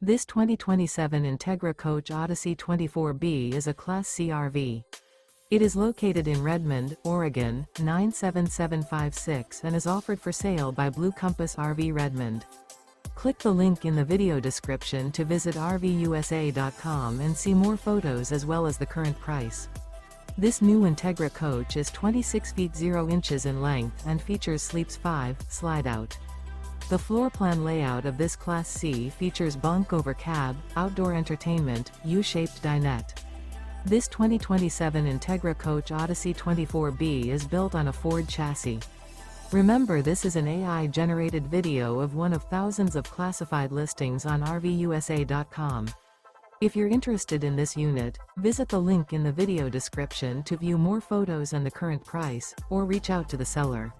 This 2027 Entegra Coach Odyssey 24B is a Class C RV. It is located in Redmond, Oregon, 97756 and is offered for sale by Blue Compass RV Redmond. Click the link in the video description to visit RVUSA.com and see more photos as well as the current price. This new Entegra coach is 26 feet 0 inches in length and features Sleeps 5 Slideout. The floor plan layout of this Class C features bunk over cab, outdoor entertainment, U-shaped dinette. This 2027 Entegra Coach Odyssey 24B is built on a Ford chassis. Remember, this is an AI-generated video of one of thousands of classified listings on RVUSA.com. If you're interested in this unit, visit the link in the video description to view more photos and the current price, or reach out to the seller.